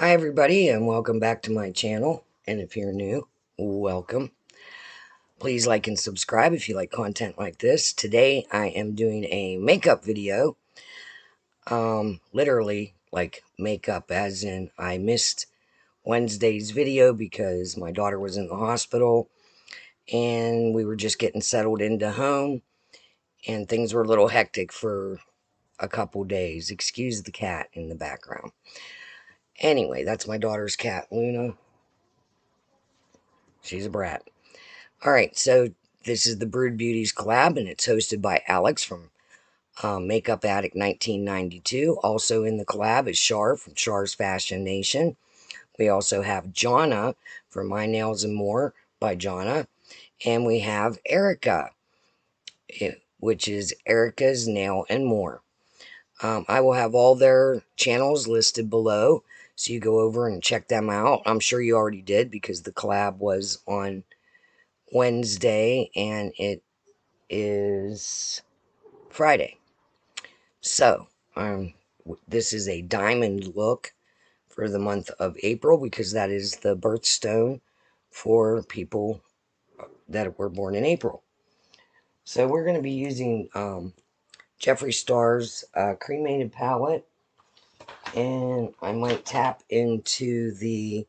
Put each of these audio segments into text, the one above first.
Hi everybody and welcome back to my channel, and if you're new, welcome. Please like and subscribe if you like content like this. Today I am doing a makeup video. Literally like makeup as in I missed Wednesday's video because my daughter was in the hospital and we were just getting settled into home and things were a little hectic for a couple days. Excuse the cat in the background. Anyway, that's my daughter's cat, Luna. She's a brat. Alright, so this is the Brewed Beauties collab, and it's hosted by Alex from Makeup Addict 1992. Also in the collab is Char from Char's Fashion Nation. We also have Johna from My Nails and More by Johna. And we have Erica, which is Erica's Nail and More. I will have all their channels listed below, so you go over and check them out. I'm sure you already did because the collab was on Wednesday and it is Friday. So, this is a diamond look for the month of April because that is the birthstone for people that were born in April. So we're going to be using Jeffree Star's cremated palette, and I might tap into the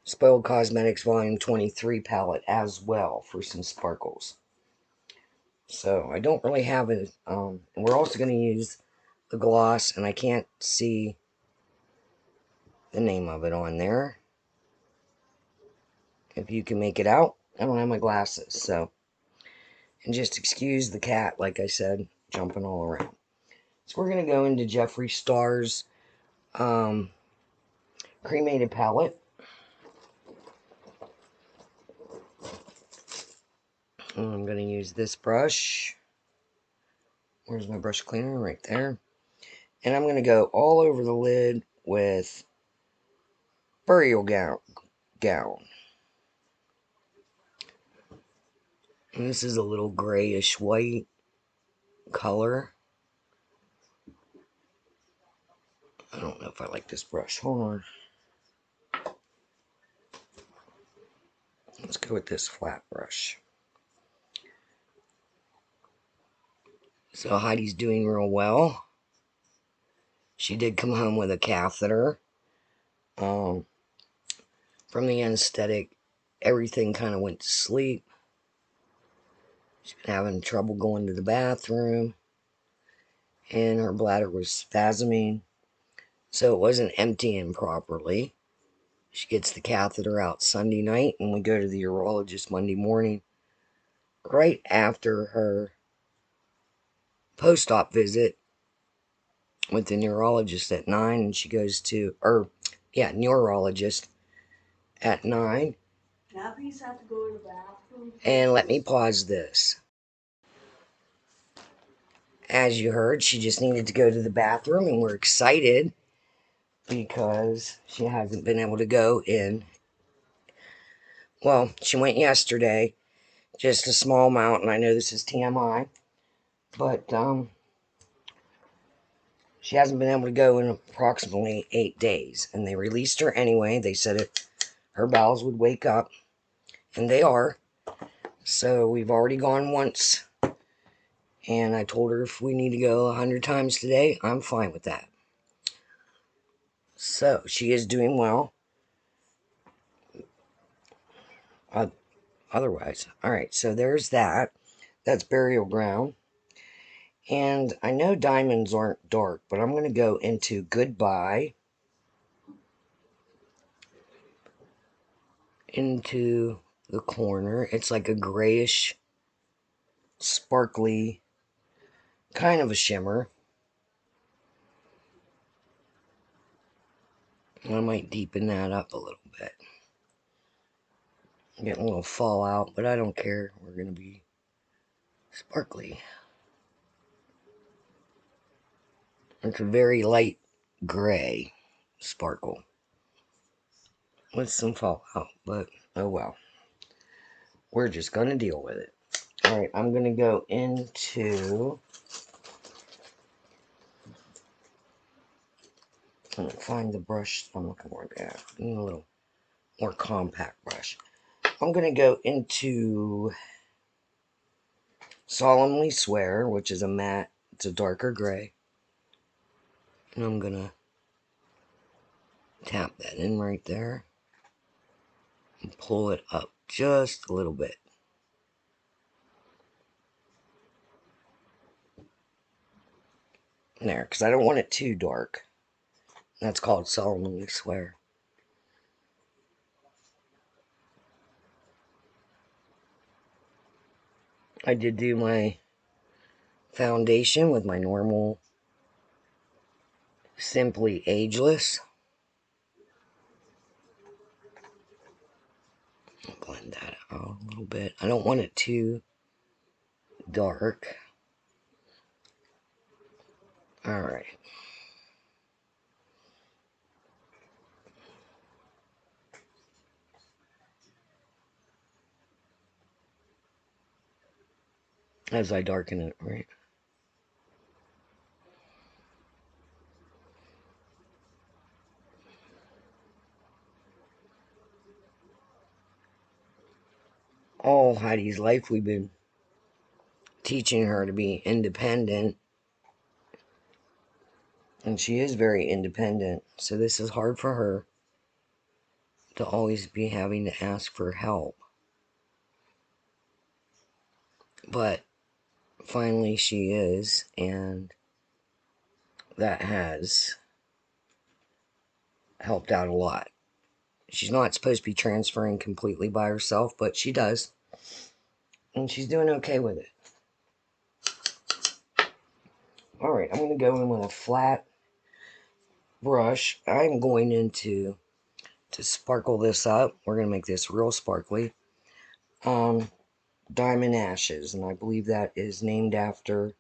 Spoiled Cosmetics Volume 23 palette as well for some sparkles. So I don't really have it. And we're also going to use the gloss, and I can't see the name of it on there. If you can make it out, I don't have my glasses, so. And just excuse the cat, like I said, jumping all around. So we're going to go into Jeffree Star's cremated palette. And I'm going to use this brush. Where's my brush cleaner? Right there. And I'm going to go all over the lid with Burial Gown. And this is a little grayish white color. I don't know if I like this brush. Hold on. Let's go with this flat brush. So Heidi's doing real well. She did come home with a catheter. From the anesthetic, everything kind of went to sleep. She's been having trouble going to the bathroom, and her bladder was spasming, so it wasn't emptying properly. She gets the catheter out Sunday night, and we go to the urologist Monday morning, right after her post-op visit with the neurologist at 9, and she goes to, neurologist at 9. Nappies have to go to the bathroom. And let me pause this. As you heard, she just needed to go to the bathroom, and we're excited because she hasn't been able to go in. Well, she went yesterday, just a small amount, and I know this is TMI, but she hasn't been able to go in approximately 8 days, and they released her anyway. They said her bowels would wake up, and they are. So we've already gone once, and I told her if we need to go 100 times today, I'm fine with that. So she is doing well. Otherwise, all right, so there's that. That's Burial Ground. And I know diamonds aren't dark, but I'm going to go into Goodbye. Into the corner. It's like a grayish, sparkly, kind of a shimmer. I might deepen that up a little bit. I'm getting a little fallout, but I don't care. We're going to be sparkly. It's a very light gray sparkle with some fallout, but oh well. We're just going to deal with it. Alright, I'm going to go into I'm gonna find the brush I'm looking for. Yeah, I need a little more compact brush. I'm gonna go into Solemnly Swear, which is a matte. It's a darker gray. And I'm gonna tap that in right there and pull it up just a little bit. There, because I don't want it too dark. That's called Solemnly Swear. I did do my foundation with my normal Simply Ageless. Blend that out a little bit. I don't want it too dark. Alright. As I darken it, right? All Heidi's life we've been teaching her to be independent. And she is very independent. So this is hard for her to always be having to ask for help. But finally she is, and that has helped out a lot. She's not supposed to be transferring completely by herself, but she does. And she's doing okay with it. Alright, I'm going to go in with a flat brush. I'm going into, to sparkle this up, we're going to make this real sparkly. Diamond Ashes, and I believe that is named after,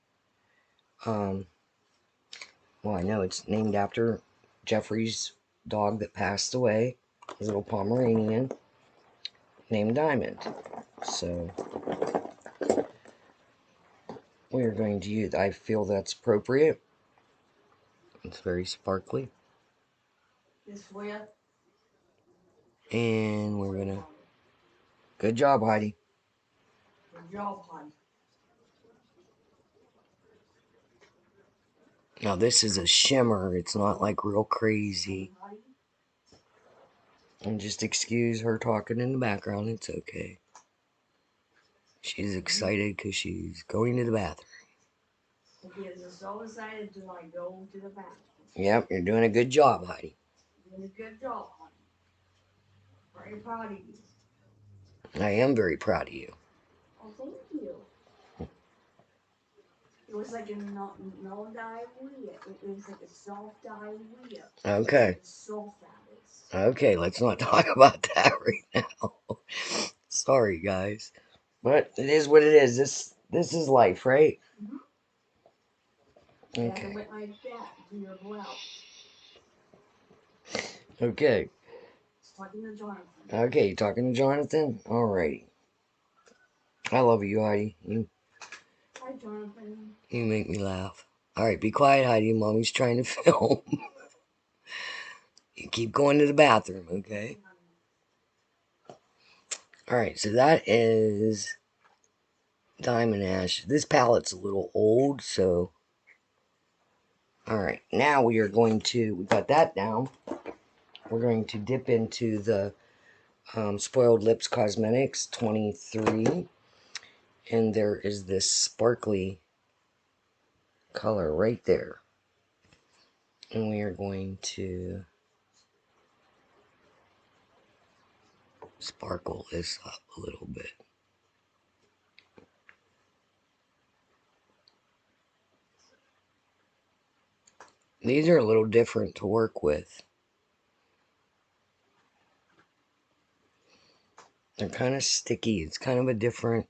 well, I know it's named after Jeffrey's dog that passed away, his little Pomeranian, named Diamond. So, we are going to use, I feel that's appropriate. It's very sparkly. This way. And we're gonna, good job, Heidi. Good job, hon. Now this is a shimmer, it's not like real crazy. And just excuse her talking in the background, it's okay. She's excited because she's going to the bathroom. He is so excited to like go to the bathroom. Yep, you're doing a good job, Heidi. Doing a good job, hon. Very proud of you. I am very proud of you. Oh, thank you. It was like a no diarrhea. It was like a soft diarrhea. Okay. Like soft that is. Okay, let's not talk about that right now. Sorry, guys. But it is what it is. This is life, right? Mm-hmm. Okay. And it went like that to your blouse. Okay. It's talking to Jonathan. Okay, you talking to Jonathan? Alrighty. I love you, Heidi. Hi, Jonathan. You make me laugh. Alright, be quiet, Heidi. Mommy's trying to film. You keep going to the bathroom, okay? Alright, so that is Diamond Ash. This palette's a little old, so... Alright, now we are going to... We got that down. We're going to dip into the Spoiled Lips Cosmetics 23. And there is this sparkly color right there. And we are going to sparkle this up a little bit. These are a little different to work with. They're kind of sticky. It's kind of a different...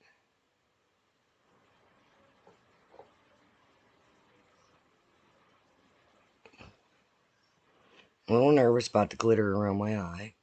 I'm a little nervous about the glitter around my eye.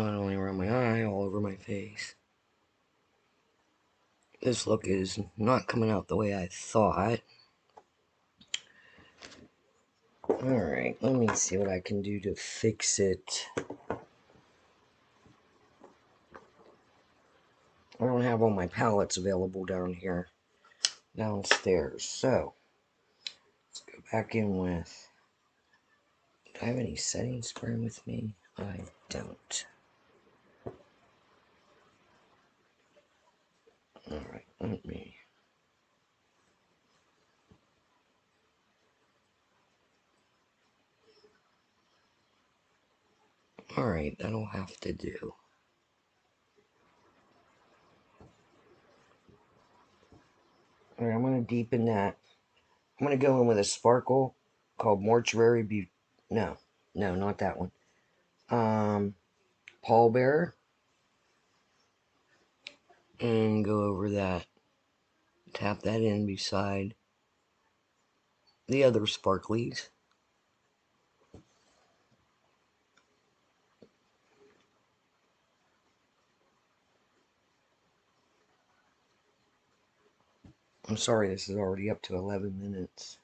Not only around my eye, all over my face. This look is not coming out the way I thought. Alright, let me see what I can do to fix it. I don't have all my palettes available down here, downstairs. So, let's go back in with... Do I have any setting spray with me? I don't. Alright, let me... Alright, that'll have to do. Alright, I'm going to deepen that. I'm going to go in with a sparkle called Mortuary Beauty. No, not that one. Pallbearer. And go over that. Tap that in beside the other sparklies. I'm sorry, this is already up to 11 minutes.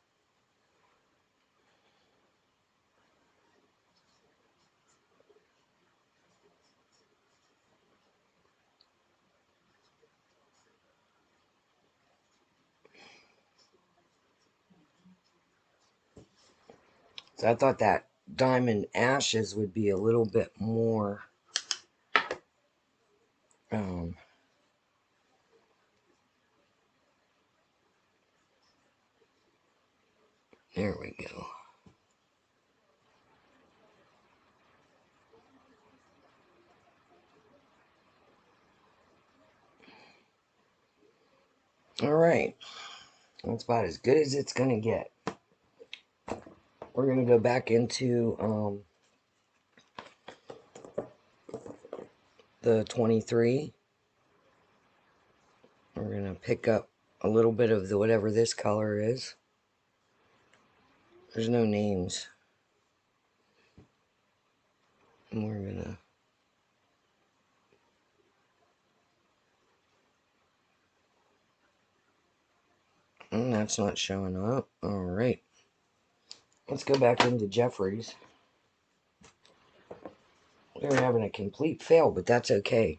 So I thought that Diamond Ashes would be a little bit more there we go. Alright, that's about as good as it's gonna get. We're gonna go back into the 23. We're gonna pick up a little bit of the whatever this color is. There's no names. And we're gonna... And that's not showing up. Alright. Let's go back into Jeffrey's. We're having a complete fail, but that's okay.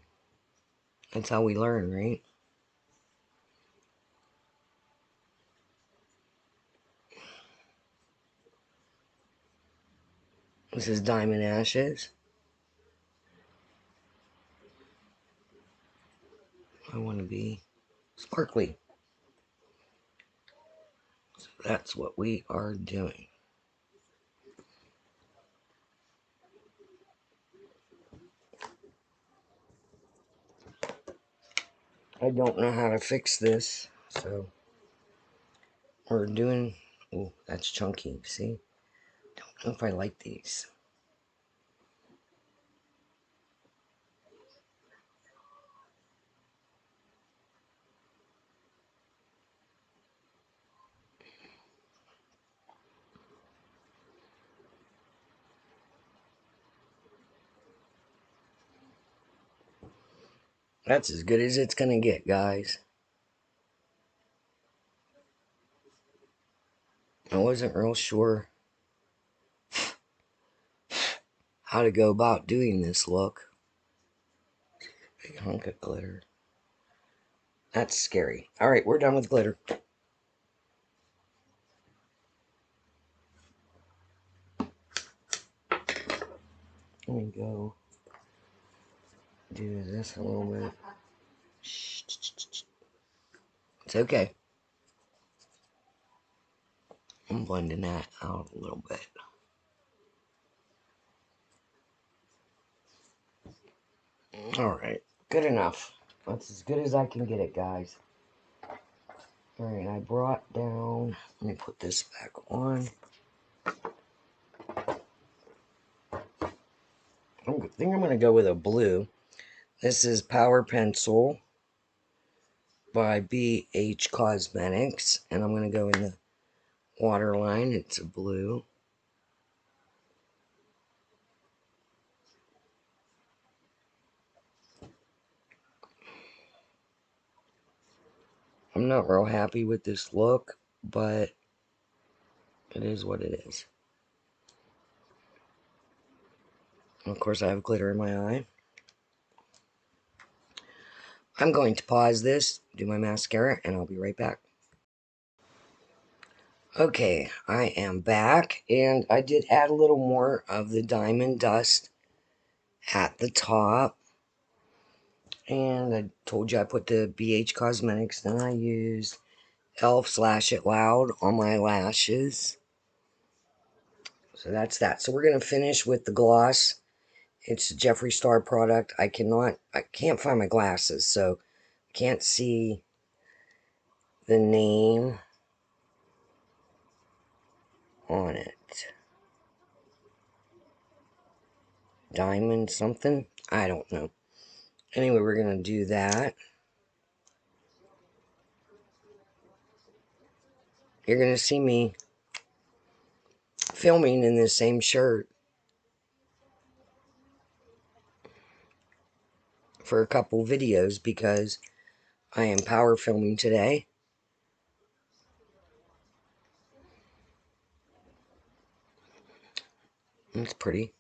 That's how we learn, right? This is Diamond Ashes. I want to be sparkly. So that's what we are doing. I don't know how to fix this, so we're doing... Oh, that's chunky, see? Don't know if I like these. That's as good as it's gonna get, guys. I wasn't real sure how to go about doing this look. Big hunk of glitter. That's scary. Alright, we're done with glitter. Let me go do this a little bit. It's okay. I'm blending that out a little bit. Alright, good enough. That's as good as I can get it, guys. Alright, I brought down... Let me put this back on. I think I'm going to go with a blue. This is Power Pencil by BH Cosmetics. And I'm going to go in the waterline. It's a blue. I'm not real happy with this look, but it is what it is. Of course, I have glitter in my eye. I'm going to pause this, do my mascara, and I'll be right back. Okay, I am back, and I did add a little more of the diamond dust at the top. And I told you I put the BH Cosmetics, then I used e.l.f. Slash It Loud on my lashes. So that's that. So we're going to finish with the gloss. It's a Jeffree Star product. I can't find my glasses, so I can't see the name on it. Diamond something? I don't know. Anyway, we're going to do that. You're going to see me filming in this same shirt for a couple videos because I am power filming today. It's pretty.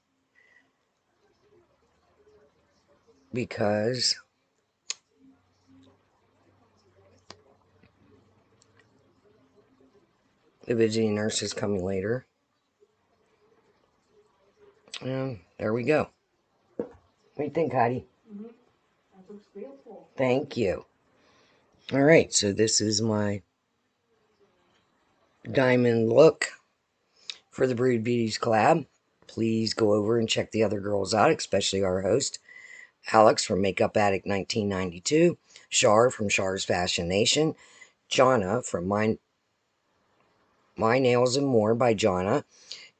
Because the visiting nurse is coming later. And there we go. What do you think, Heidi? That looks beautiful. Thank you. Alright, so this is my diamond look for the Brewed Beauties collab. Please go over and check the other girls out, especially our host, Alex from Makeup Addict 1992, Char from Char's Fashion Nation, Johna from My Nails and More by Johna,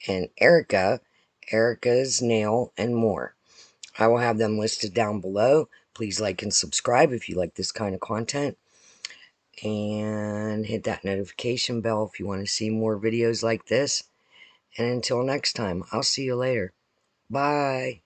and Erica's Nail and More. I will have them listed down below. Please like and subscribe if you like this kind of content. And hit that notification bell if you want to see more videos like this. And until next time, I'll see you later. Bye.